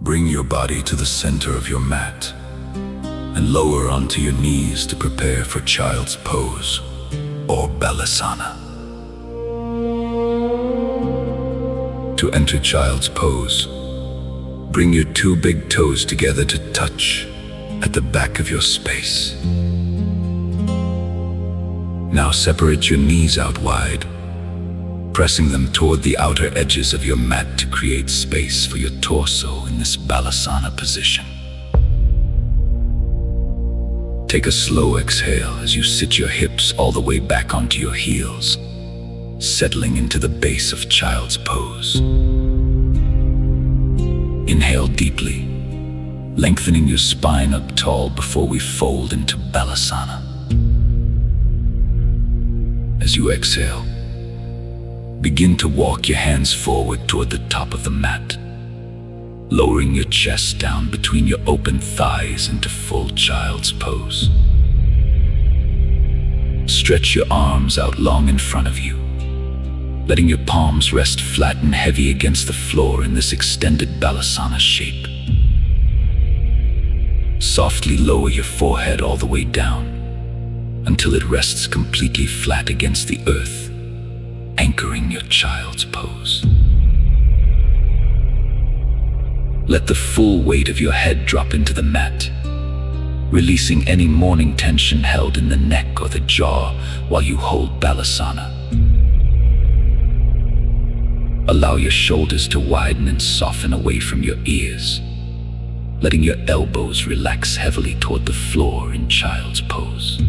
Bring your body to the center of your mat and lower onto your knees to prepare for child's pose or balasana. To enter child's pose, bring your two big toes together to touch at the back of your space. Now separate your knees out wide, pressing them toward the outer edges of your mat to create space for your torso in this balasana position. Take a slow exhale as you sit your hips all the way back onto your heels, settling into the base of child's pose. Inhale deeply, lengthening your spine up tall before we fold into balasana. As you exhale, begin to walk your hands forward toward the top of the mat, lowering your chest down between your open thighs into full child's pose. Stretch your arms out long in front of you, letting your palms rest flat and heavy against the floor in this extended balasana shape. Softly lower your forehead all the way down until it rests completely flat against the earth, anchoring your child's pose. Let the full weight of your head drop into the mat, releasing any morning tension held in the neck or the jaw while you hold balasana. Allow your shoulders to widen and soften away from your ears, letting your elbows relax heavily toward the floor in child's pose.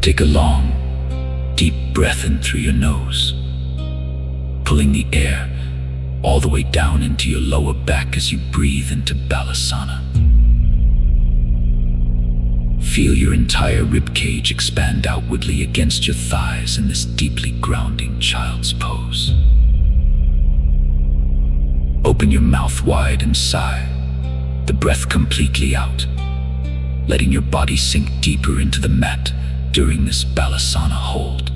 Take a long, deep breath in through your nose, pulling the air all the way down into your lower back as you breathe into balasana. Feel your entire rib cage expand outwardly against your thighs in this deeply grounding child's pose. Open your mouth wide and sigh, the breath completely out, letting your body sink deeper into the mat during this balasana hold.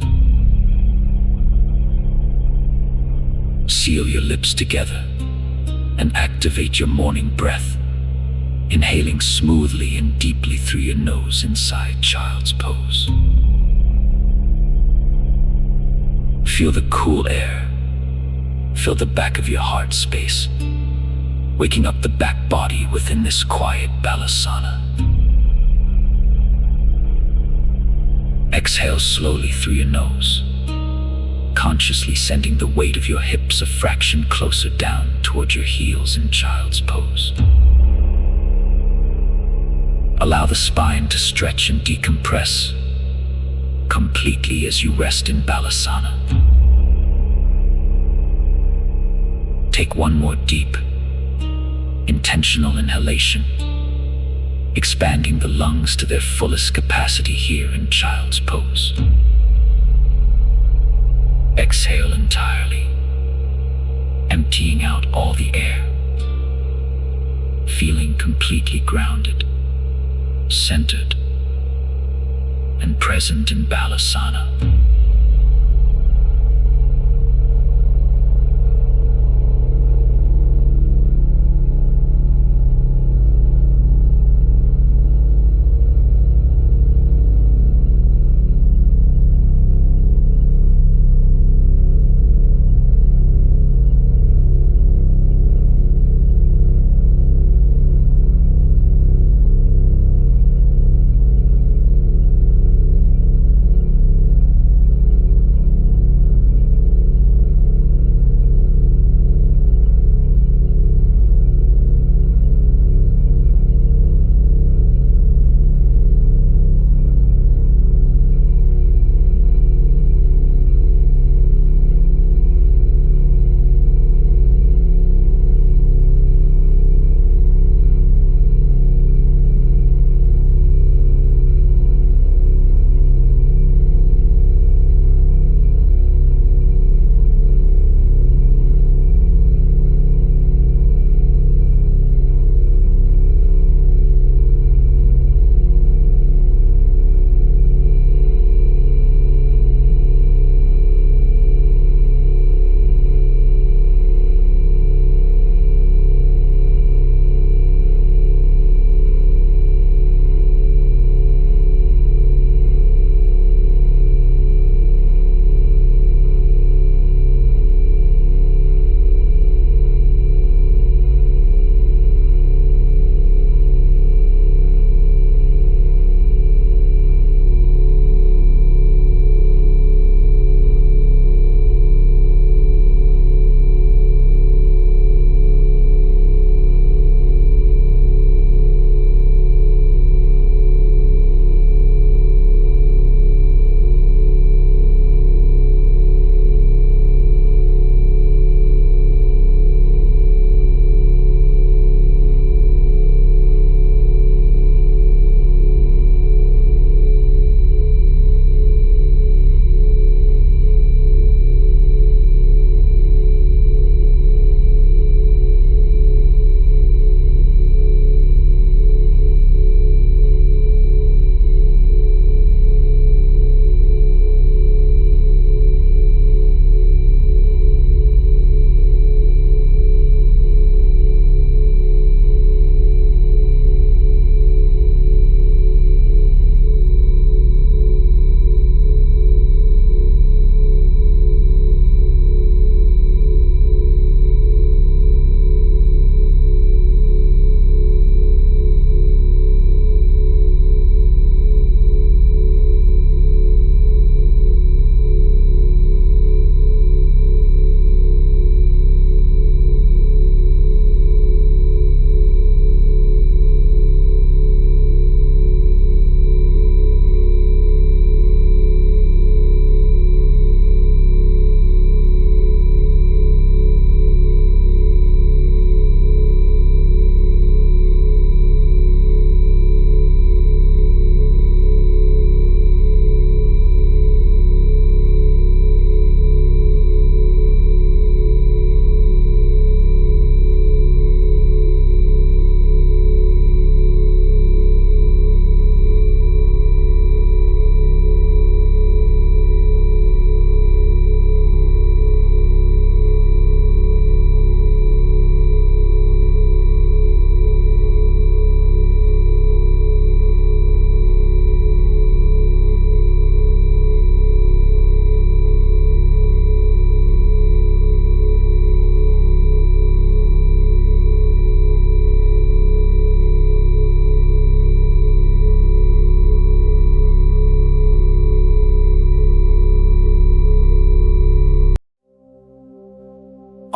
Seal your lips together and activate your morning breath, inhaling smoothly and deeply through your nose inside child's pose. Feel the cool air fill the back of your heart space, waking up the back body within this quiet balasana. Exhale slowly through your nose, consciously sending the weight of your hips a fraction closer down toward your heels in child's pose. Allow the spine to stretch and decompress completely as you rest in balasana. Take one more deep, intentional inhalation, expanding the lungs to their fullest capacity here in child's pose. Exhale entirely, emptying out all the air, feeling completely grounded, centered, and present in balasana.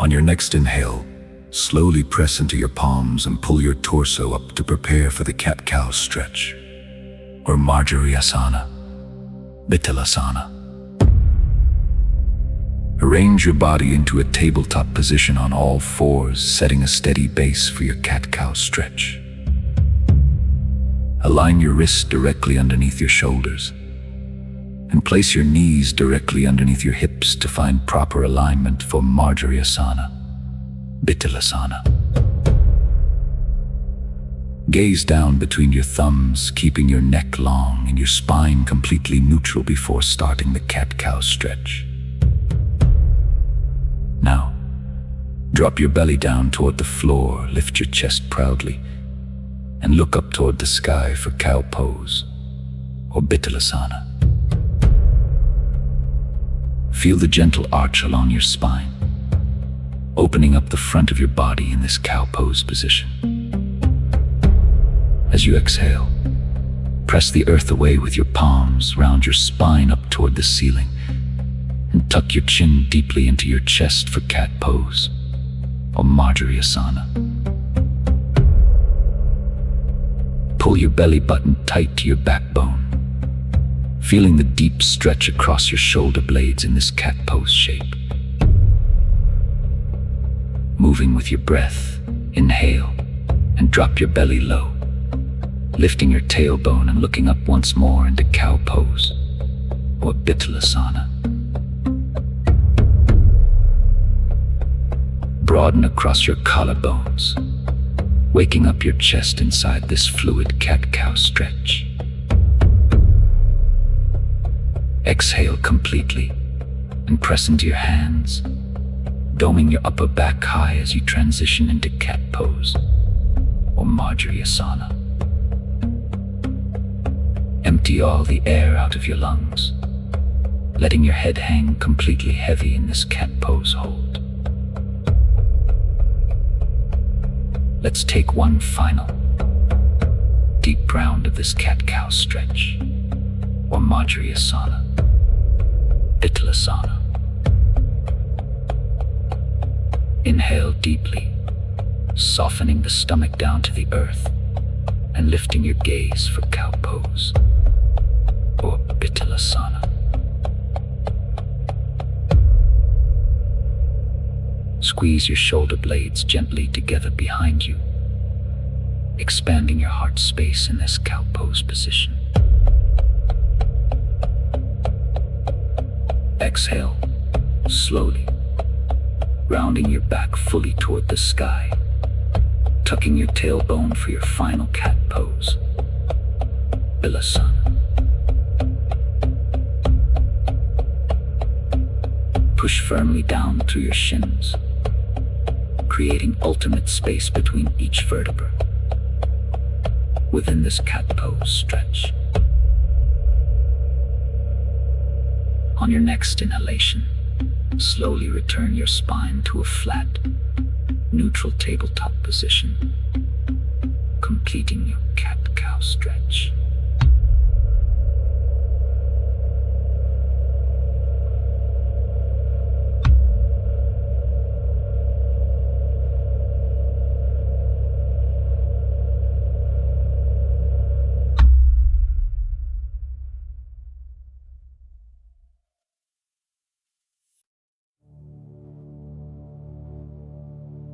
On your next inhale, slowly press into your palms and pull your torso up to prepare for the cat-cow stretch, or Marjariasana, Vitalasana. Arrange your body into a tabletop position on all fours, setting a steady base for your cat-cow stretch. Align your wrists directly underneath your shoulders, and place your knees directly underneath your hips to find proper alignment for Marjariasana, Vitalasana. Gaze down between your thumbs, keeping your neck long and your spine completely neutral before starting the cat-cow stretch. Now, drop your belly down toward the floor, lift your chest proudly, and look up toward the sky for cow pose, or Vitalasana. Feel the gentle arch along your spine, opening up the front of your body in this cow pose position. As you exhale, press the earth away with your palms, round your spine up toward the ceiling, and tuck your chin deeply into your chest for cat pose, or Marjariasana. Pull your belly button tight to your backbone, feeling the deep stretch across your shoulder blades in this cat pose shape. Moving with your breath, inhale and drop your belly low, lifting your tailbone and looking up once more into cow pose, or Vitalasana. Broaden across your collarbones, waking up your chest inside this fluid cat-cow stretch. Exhale completely and press into your hands, doming your upper back high as you transition into cat pose, or Marjariasana. Empty all the air out of your lungs, letting your head hang completely heavy in this cat pose hold. Let's take one final deep round of this cat-cow stretch, or Marjariasana, Vitalasana. Inhale deeply, softening the stomach down to the earth and lifting your gaze for cow pose, or Vitalasana. Squeeze your shoulder blades gently together behind you, expanding your heart space in this cow pose position. Exhale slowly, rounding your back fully toward the sky, tucking your tailbone for your final cat pose, Vitalasana. Push firmly down through your shins, creating ultimate space between each vertebra within this cat pose stretch. On your next inhalation, slowly return your spine to a flat, neutral tabletop position, completing your cat-cow stretch.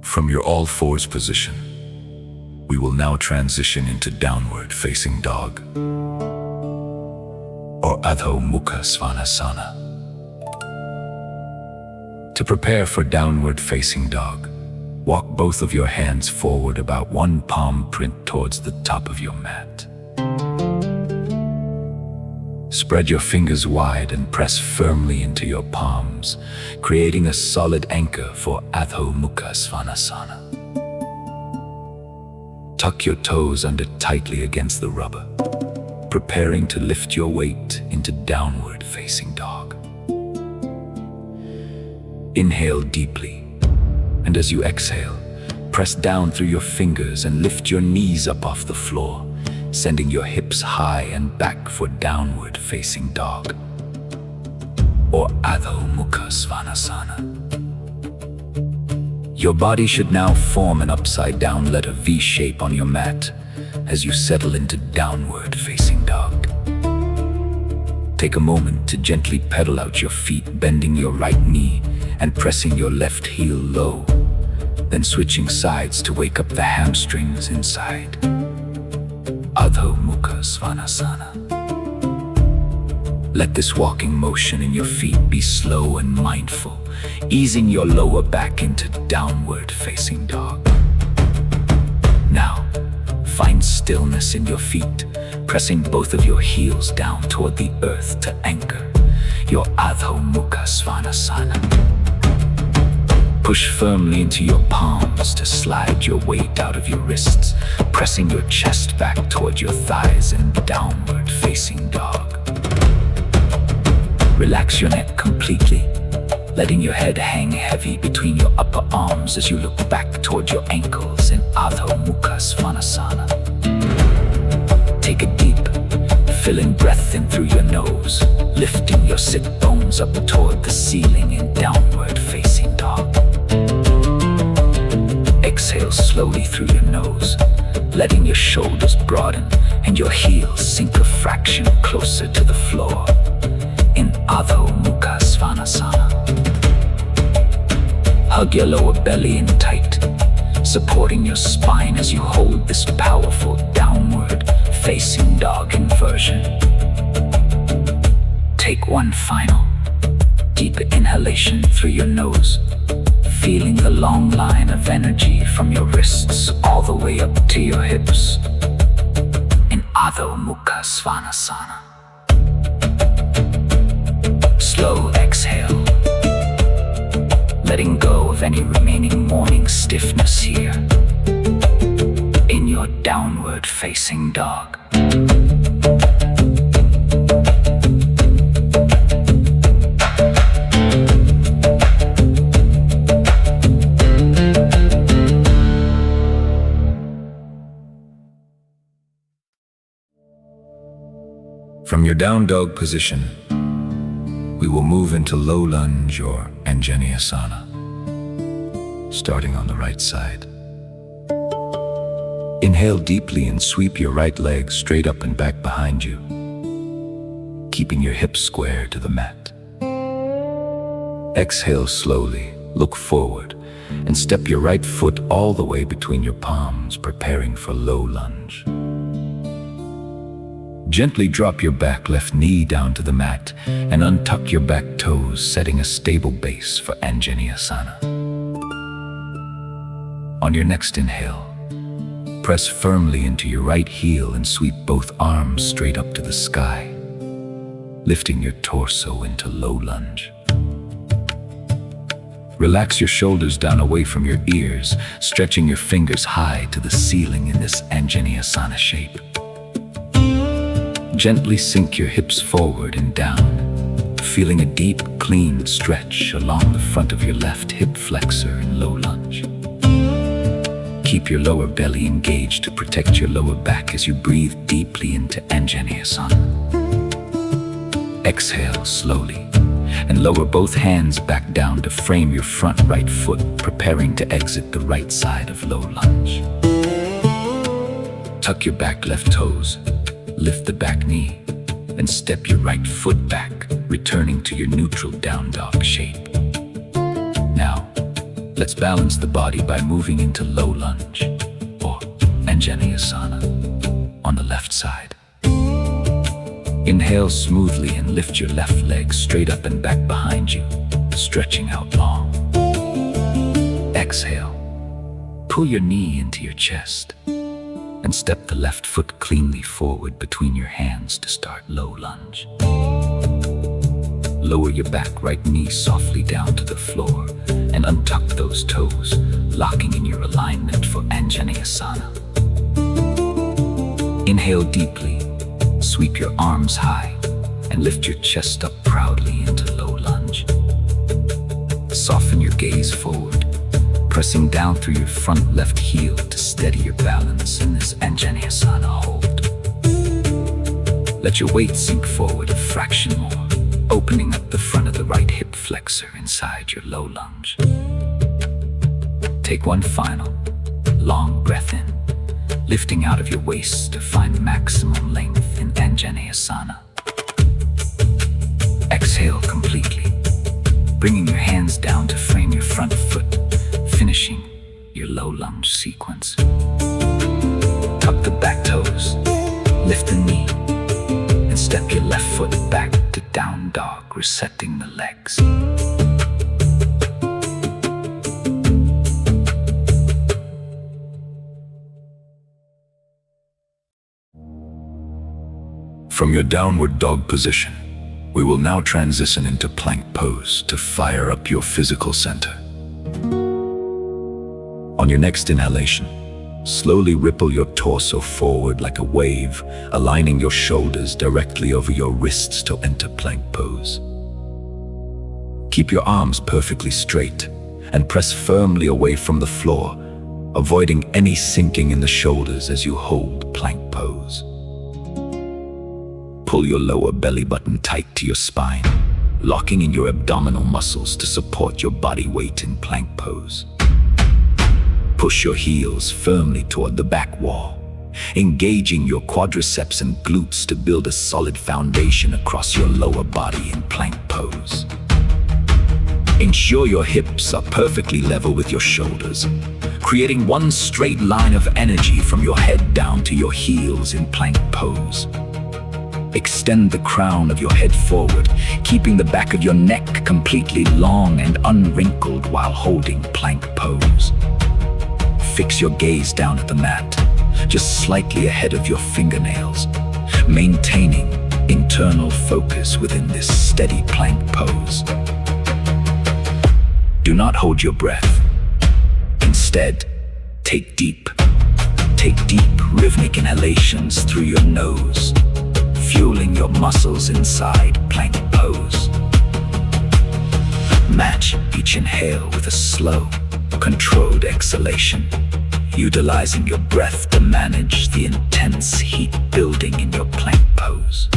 From your all fours position, we will now transition into downward facing dog, or Adho Mukha Svanasana. To prepare for downward facing dog, walk both of your hands forward about one palm print towards the top of your mat. Spread your fingers wide and press firmly into your palms, creating a solid anchor for Adho Mukha Svanasana. Tuck your toes under tightly against the rubber, preparing to lift your weight into downward facing dog. Inhale deeply, and as you exhale, press down through your fingers and lift your knees up off the floor, sending your hips high and back for downward facing dog, or Adho Mukha Svanasana. Your body should now form an upside-down letter V shape on your mat as you settle into downward facing dog. Take a moment to gently pedal out your feet, bending your right knee and pressing your left heel low, then switching sides to wake up the hamstrings inside. Adho Mukha Svanasana. Let this walking motion in your feet be slow and mindful, easing your lower back into downward facing dog. Now, find stillness in your feet, pressing both of your heels down toward the earth to anchor your Adho Mukha Svanasana. Push firmly into your palms to slide your weight out of your wrists, pressing your chest back toward your thighs in downward facing dog. Relax your neck completely, letting your head hang heavy between your upper arms as you look back toward your ankles in Adho Mukha Svanasana. Take a deep, filling breath in through your nose, lifting your sit bones up toward the ceiling in downward facing dog. Exhale slowly through your nose, letting your shoulders broaden and your heels sink a fraction closer to the floor in Adho Mukha Svanasana. Hug your lower belly in tight, supporting your spine as you hold this powerful downward facing dog inversion. Take one final deep inhalation through your nose, feeling the long line of energy from your wrists all the way up to your hips in Adho Mukha Svanasana. Slow exhale, letting go of any remaining morning stiffness here in your downward facing dog. From your down dog position, we will move into low lunge or Anjaneyasana, starting on the right side. Inhale deeply and sweep your right leg straight up and back behind you, keeping your hips square to the mat. Exhale slowly, look forward, and step your right foot all the way between your palms, preparing for low lunge. Gently drop your back left knee down to the mat and untuck your back toes, setting a stable base for Anjaneyasana. On your next inhale, press firmly into your right heel and sweep both arms straight up to the sky, lifting your torso into low lunge. Relax your shoulders down away from your ears, stretching your fingers high to the ceiling in this Anjaneyasana shape. Gently sink your hips forward and down, feeling a deep, clean stretch along the front of your left hip flexor in low lunge. Keep your lower belly engaged to protect your lower back as you breathe deeply into Anjaneyasana. Exhale slowly and lower both hands back down to frame your front right foot, preparing to exit the right side of low lunge. Tuck your back left toes, lift the back knee, and step your right foot back, returning to your neutral down dog shape. Now, let's balance the body by moving into low lunge, or Anjaneyasana, on the left side. Inhale smoothly and lift your left leg straight up and back behind you, stretching out long. Exhale, pull your knee into your chest, and step the left foot cleanly forward between your hands to start low lunge. Lower your back right knee softly down to the floor and untuck those toes, locking in your alignment for Anjaneyasana. Inhale deeply, sweep your arms high, and lift your chest up proudly into low lunge. Soften your gaze forward, pressing down through your front left heel to steady your balance in this Anjaneyasana hold. Let your weight sink forward a fraction more, opening up the front of the right hip flexor inside your low lunge. Take one final, long breath in, lifting out of your waist to find maximum length in Anjaneyasana. Exhale completely, bringing your hands down to frame your front foot, finishing your low lunge sequence. Tuck the back toes, lift the knee, and step your left foot back to down dog, resetting the legs. From your downward dog position, we will now transition into plank pose to fire up your physical center. On your next inhalation, slowly ripple your torso forward like a wave, aligning your shoulders directly over your wrists to enter plank pose. Keep your arms perfectly straight and press firmly away from the floor, avoiding any sinking in the shoulders as you hold plank pose. Pull your lower belly button tight to your spine, locking in your abdominal muscles to support your body weight in plank pose. Push your heels firmly toward the back wall, engaging your quadriceps and glutes to build a solid foundation across your lower body in plank pose. Ensure your hips are perfectly level with your shoulders, creating one straight line of energy from your head down to your heels in plank pose. Extend the crown of your head forward, keeping the back of your neck completely long and unwrinkled while holding plank pose. Fix your gaze down at the mat, just slightly ahead of your fingernails, maintaining internal focus within this steady plank pose. Do not hold your breath. Instead, take deep, rhythmic inhalations through your nose, fueling your muscles inside plank pose. Match each inhale with a slow, controlled exhalation, utilizing your breath to manage the intense heat building in your plank pose.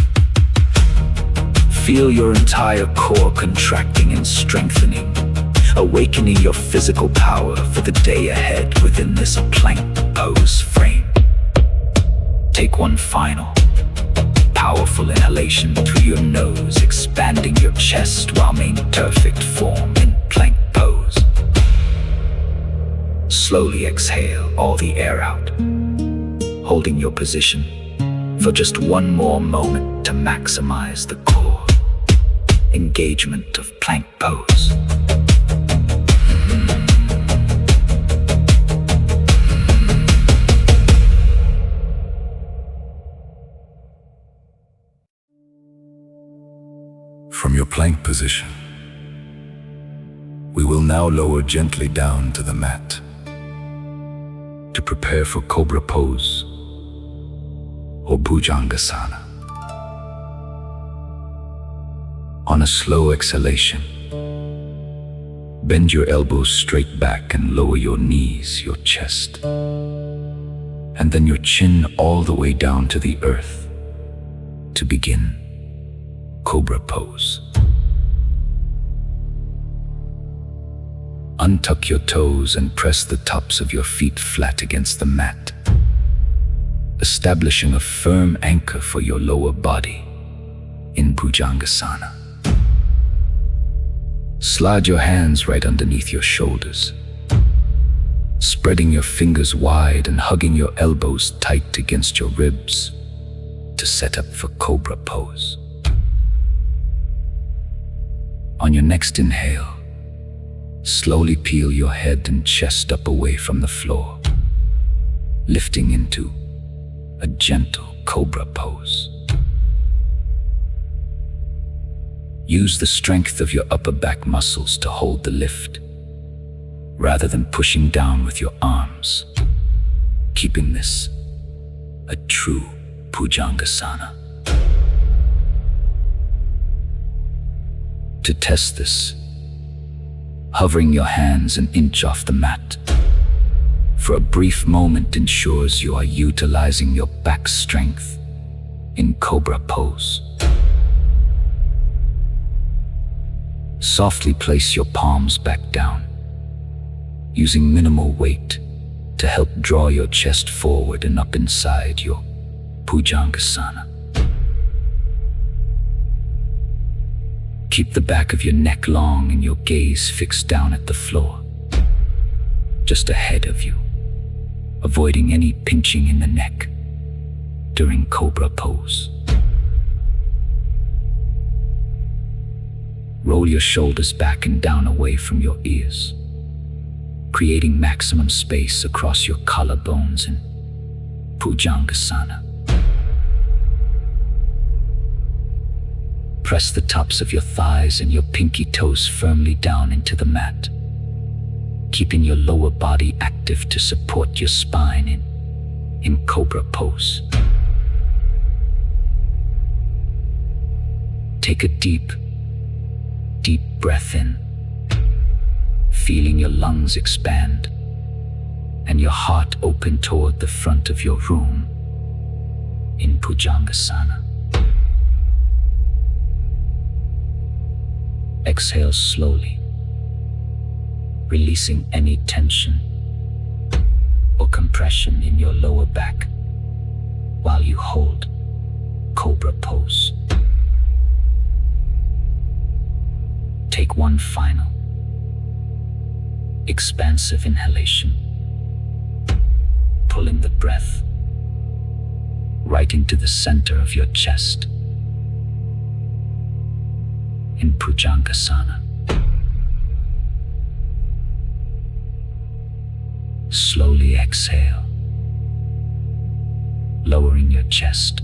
Feel your entire core contracting and strengthening, awakening your physical power for the day ahead within this plank pose frame. Take one final, powerful inhalation through your nose, expanding your chest while maintaining perfect form in plank pose. Slowly exhale all the air out, holding your position for just one more moment to maximize the core engagement of plank pose. From your plank position, we will now lower gently down to the mat to prepare for Cobra Pose or Bhujangasana. On a slow exhalation, bend your elbows straight back and lower your knees, your chest, and then your chin all the way down to the earth to begin Cobra Pose. Untuck your toes and press the tops of your feet flat against the mat, establishing a firm anchor for your lower body in Bhujangasana. Slide your hands right underneath your shoulders, spreading your fingers wide and hugging your elbows tight against your ribs to set up for Cobra Pose. On your next inhale, slowly peel your head and chest up away from the floor, lifting into a gentle Cobra Pose. Use the strength of your upper back muscles to hold the lift, rather than pushing down with your arms, keeping this a true Bhujangasana. To test this, hovering your hands an inch off the mat for a brief moment ensures you are utilizing your back strength in Cobra Pose. Softly place your palms back down, using minimal weight to help draw your chest forward and up inside your Bhujangasana. Keep the back of your neck long and your gaze fixed down at the floor, just ahead of you, avoiding any pinching in the neck during Cobra pose. Roll your shoulders back and down away from your ears, creating maximum space across your collarbones in Bhujangasana. Press the tops of your thighs and your pinky toes firmly down into the mat, keeping your lower body active to support your spine in Cobra pose. Take a deep breath in, feeling your lungs expand and your heart open toward the front of your room in Bhujangasana. Exhale slowly, releasing any tension or compression in your lower back while you hold Cobra pose. Take one final expansive inhalation, pulling the breath right into the center of your chest in Bhujangasana. Slowly exhale, lowering your chest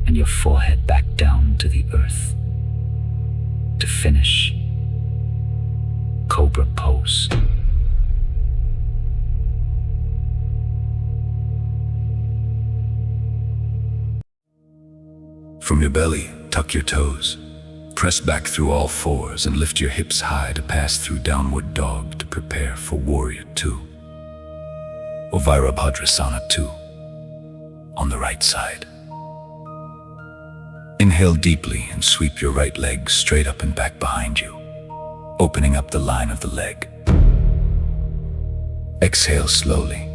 and your forehead back down to the earth to finish Cobra pose. From your belly, tuck your toes. Press back through all fours and lift your hips high to pass through downward dog to prepare for Warrior 2 or Virabhadrasana 2 on the right side. Inhale deeply and sweep your right leg straight up and back behind you, opening up the line of the leg. Exhale slowly.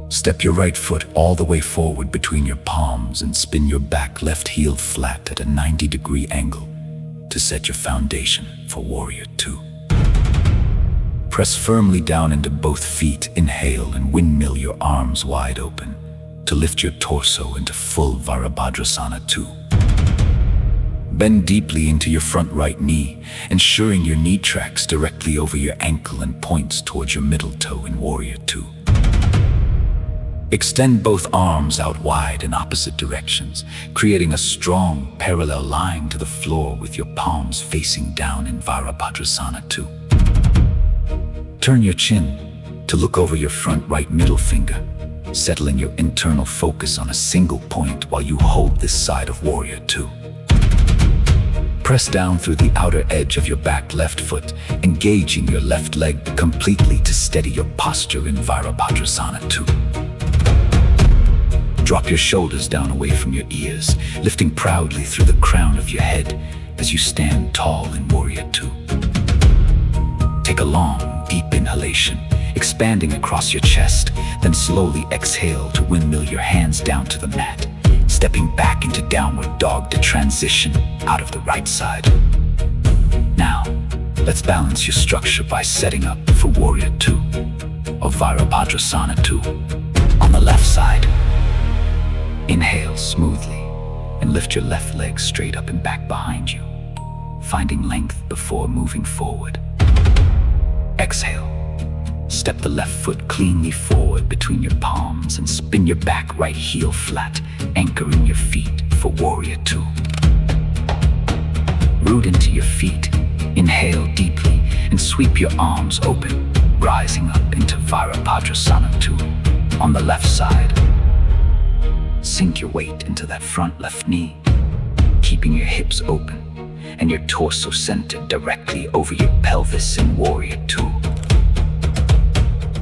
Step your right foot all the way forward between your palms and spin your back left heel flat at a 90-degree angle to set your foundation for Warrior 2. Press firmly down into both feet, inhale and windmill your arms wide open to lift your torso into full Virabhadrasana 2. Bend deeply into your front right knee, ensuring your knee tracks directly over your ankle and points towards your middle toe in Warrior 2. Extend both arms out wide in opposite directions, creating a strong parallel line to the floor with your palms facing down in Virabhadrasana 2. Turn your chin to look over your front right middle finger, settling your internal focus on a single point while you hold this side of Warrior 2. Press down through the outer edge of your back left foot, engaging your left leg completely to steady your posture in Virabhadrasana 2. Drop your shoulders down away from your ears, lifting proudly through the crown of your head as you stand tall in Warrior 2. Take a long, deep inhalation, expanding across your chest, then slowly exhale to windmill your hands down to the mat, stepping back into downward dog to transition out of the right side. Now, let's balance your structure by setting up for Warrior 2 or Virabhadrasana 2 on the left side. Inhale smoothly and lift your left leg straight up and back behind you, finding length before moving forward. Exhale. Step the left foot cleanly forward between your palms and spin your back right heel flat, anchoring your feet for Warrior 2. Root into your feet, inhale deeply and sweep your arms open, rising up into Virabhadrasana 2 on the left side. Sink your weight into that front left knee, keeping your hips open and your torso centered directly over your pelvis in Warrior 2.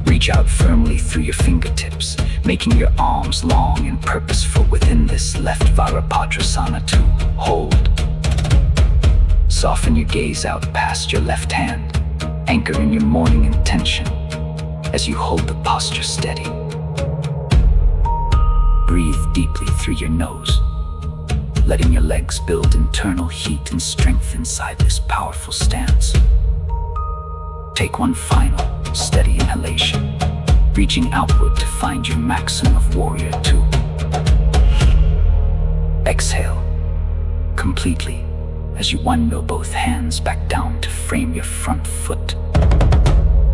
Reach out firmly through your fingertips, making your arms long and purposeful within this left Virabhadrasana 2 hold. Soften your gaze out past your left hand, Anchor in your morning intention as you hold the posture steady. Breathe deeply through your nose, letting your legs build internal heat and strength inside this powerful stance. Take one final, steady inhalation, reaching outward to find your maximum of Warrior 2. Exhale completely as you window both hands back down to frame your front foot,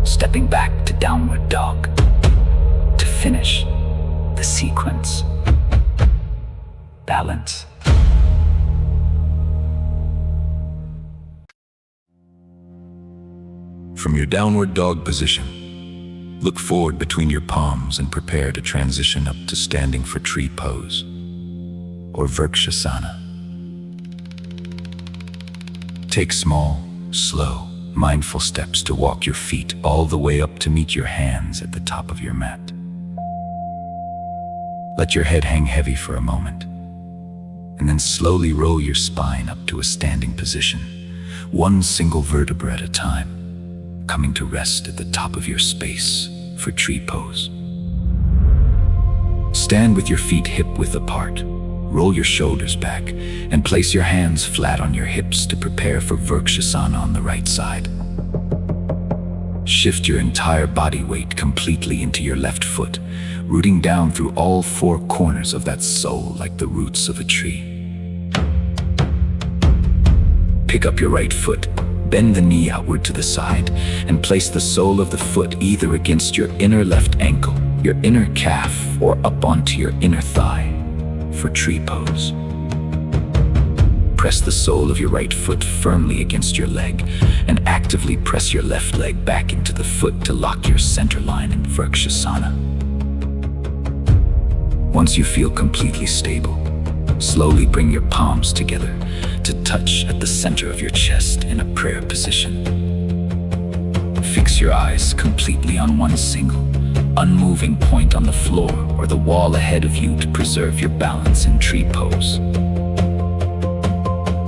stepping back to downward dog to finish the sequence. Balance. From your downward dog position, look forward between your palms and prepare to transition up to standing for tree pose, or Vrkshasana. Take small, slow, mindful steps to walk your feet all the way up to meet your hands at the top of your mat. Let your head hang heavy for a moment, and then slowly roll your spine up to a standing position, one single vertebra at a time, coming to rest at the top of your space for tree pose. Stand with your feet hip-width apart. Roll your shoulders back and place your hands flat on your hips to prepare for Vrkshasana on the right side. Shift your entire body weight completely into your left foot, rooting down through all four corners of that sole like the roots of a tree. Pick up your right foot, bend the knee outward to the side, and place the sole of the foot either against your inner left ankle, your inner calf, or up onto your inner thigh for tree pose. Press the sole of your right foot firmly against your leg and actively press your left leg back into the foot to lock your center line in Vrkshasana. Once you feel completely stable, slowly bring your palms together to touch at the center of your chest in a prayer position. Fix your eyes completely on one single, unmoving point on the floor or the wall ahead of you to preserve your balance in tree pose.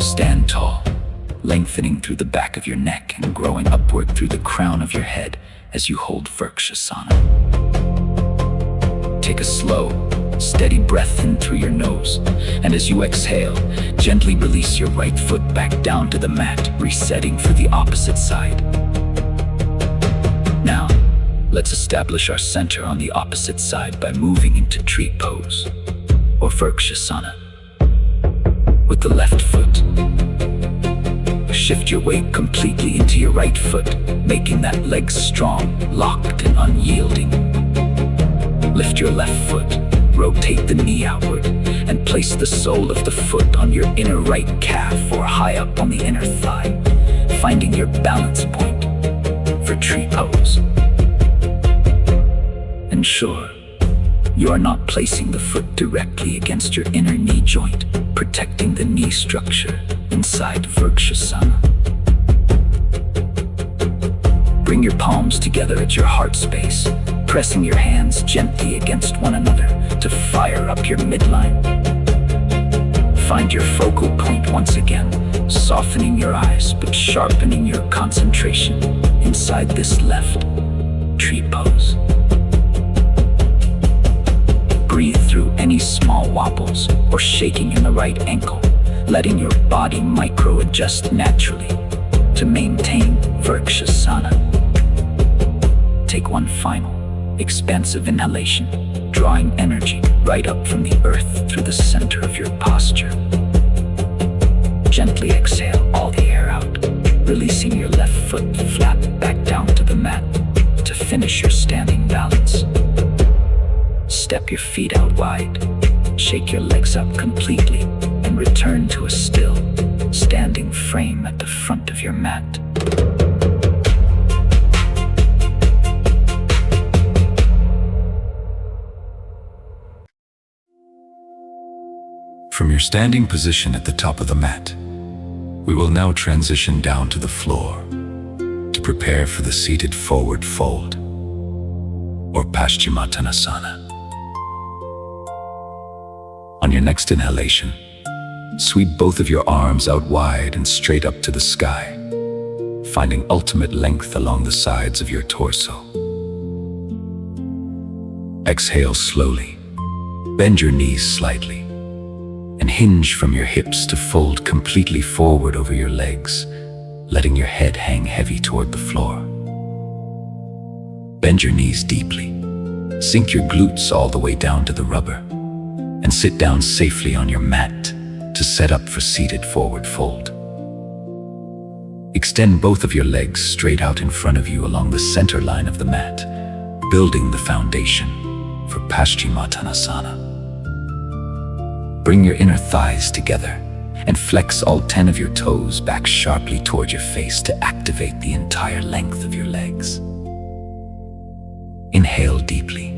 Stand tall, lengthening through the back of your neck and growing upward through the crown of your head as you hold Vrkshasana. Take a slow, steady breath in through your nose, and as you exhale, gently release your right foot back down to the mat, resetting for the opposite side. Now, let's establish our center on the opposite side by moving into tree pose, or Vrkshasana. With the left foot, shift your weight completely into your right foot, making that leg strong, locked, and unyielding. Lift your left foot, rotate the knee outward, and place the sole of the foot on your inner right calf or high up on the inner thigh, finding your balance point for tree pose. Ensure you are not placing the foot directly against your inner knee joint, protecting the knee structure inside Vrkshasana. Bring your palms together at your heart space, pressing your hands gently against one another to fire up your midline. Find your focal point once again, softening your eyes but sharpening your concentration inside this left tree pose. Breathe through any small wobbles or shaking in the right ankle, letting your body micro-adjust naturally to maintain Vrkshasana. Take one final, expansive inhalation, drawing energy right up from the earth through the center of your posture. Gently exhale all the air out, releasing your left foot flat back down to the mat to finish your standing balance. Step your feet out wide, shake your legs up completely, and return to a still, standing frame at the front of your mat. From your standing position at the top of the mat, we will now transition down to the floor to prepare for the seated forward fold, or Paschimottanasana. On your next inhalation, sweep both of your arms out wide and straight up to the sky, finding ultimate length along the sides of your torso. Exhale slowly. Bend your knees slightly and hinge from your hips to fold completely forward over your legs, letting your head hang heavy toward the floor. Bend your knees deeply. Sink your glutes all the way down to the rubber and sit down safely on your mat to set up for seated forward fold. Extend both of your legs straight out in front of you along the center line of the mat, building the foundation for Paschimottanasana. Bring your inner thighs together and flex all 10 of your toes back sharply toward your face to activate the entire length of your legs. Inhale deeply,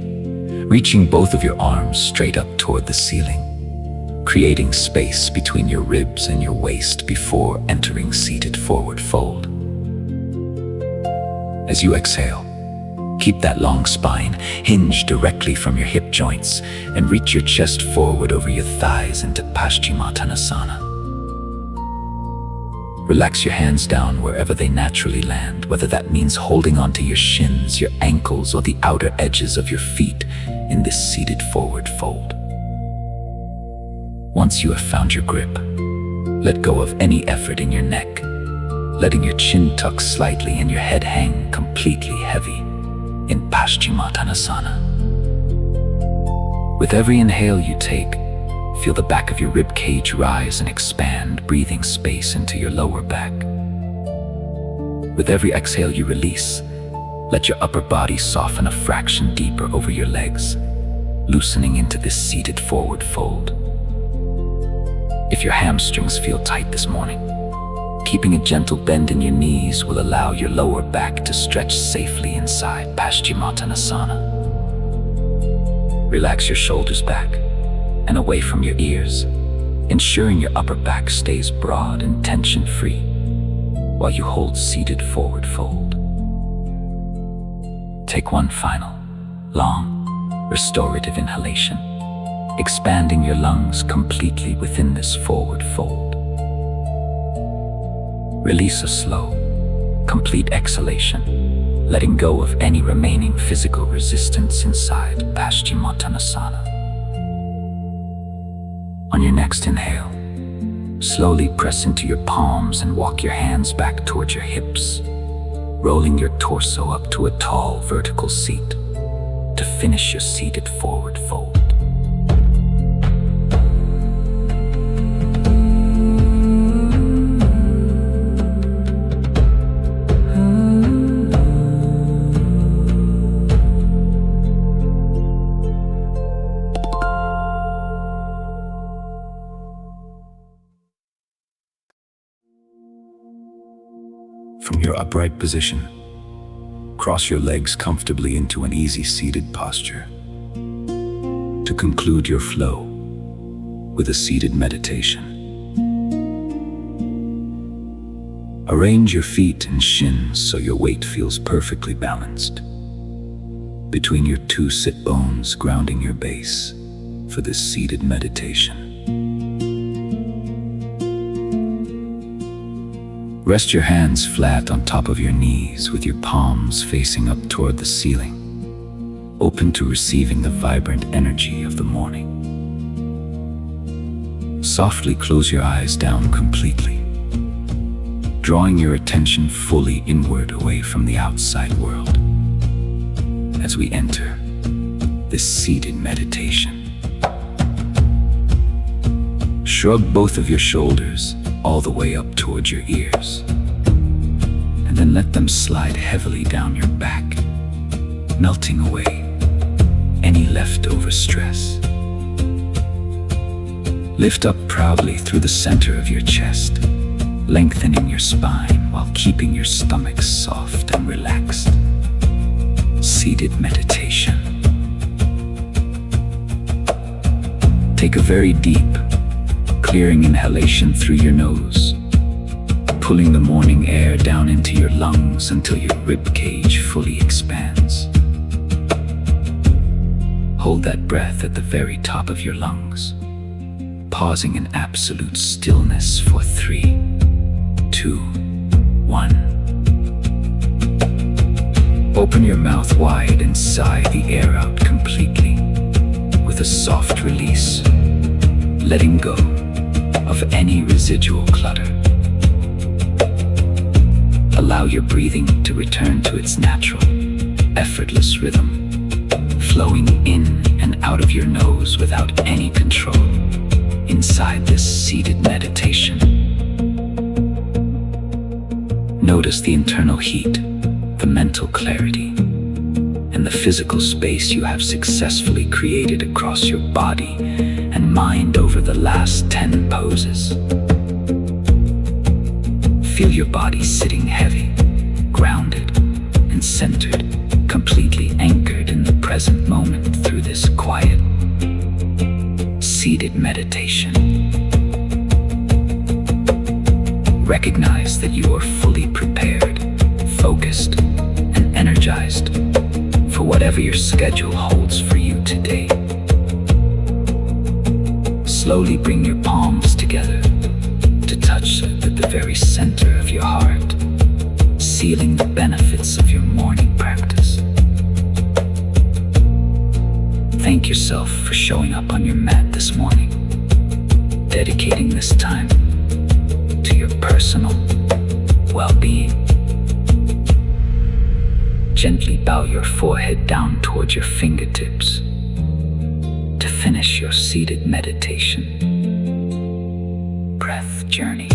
reaching both of your arms straight up toward the ceiling, creating space between your ribs and your waist before entering seated forward fold. As you exhale, keep that long spine hinged directly from your hip joints and reach your chest forward over your thighs into Paschimottanasana. Relax your hands down wherever they naturally land, whether that means holding onto your shins, your ankles, or the outer edges of your feet in this seated forward fold. Once you have found your grip, let go of any effort in your neck, letting your chin tuck slightly and your head hang completely heavy in Paschimottanasana. With every inhale you take, feel the back of your rib cage rise and expand, breathing space into your lower back. With every exhale you release, let your upper body soften a fraction deeper over your legs, loosening into this seated forward fold. If your hamstrings feel tight this morning, keeping a gentle bend in your knees will allow your lower back to stretch safely inside Paschimottanasana. Relax your shoulders back and away from your ears, ensuring your upper back stays broad and tension-free while you hold seated forward fold. Take one final, long, restorative inhalation, expanding your lungs completely within this forward fold. Release a slow, complete exhalation, letting go of any remaining physical resistance inside Paschimottanasana. On your next inhale, slowly press into your palms and walk your hands back towards your hips, rolling your torso up to a tall vertical seat to finish your seated forward fold. From your upright position, cross your legs comfortably into an easy seated posture. To conclude your flow with a seated meditation, arrange your feet and shins so your weight feels perfectly balanced between your two sit bones, grounding your base for this seated meditation. Rest your hands flat on top of your knees with your palms facing up toward the ceiling, open to receiving the vibrant energy of the morning. Softly close your eyes down completely, drawing your attention fully inward away from the outside world as we enter this seated meditation. Shrug both of your shoulders all the way up towards your ears, and then let them slide heavily down your back, melting away any leftover stress. Lift up proudly through the center of your chest, lengthening your spine while keeping your stomach soft and relaxed. Seated meditation. Take a very deep, clearing inhalation through your nose, pulling the morning air down into your lungs until your rib cage fully expands. Hold that breath at the very top of your lungs, pausing in absolute stillness for 3, 2, 1. Open your mouth wide and sigh the air out completely with a soft release, letting go of any residual clutter. Allow your breathing to return to its natural, effortless rhythm, flowing in and out of your nose without any control. Inside this seated meditation, notice the internal heat, the mental clarity, and the physical space you have successfully created across your body and mind over the last 10 poses. Feel your body sitting heavy, grounded, and centered, completely anchored in the present moment through this quiet, seated meditation. Recognize that you are fully prepared, focused, and energized for whatever your schedule holds for you today. Slowly bring your palms together to touch at the very center of your heart, sealing the benefits of your morning practice. Thank yourself for showing up on your mat this morning, dedicating this time to your personal well-being. Gently bow your forehead down towards your fingertips to finish your seated meditation breath journey.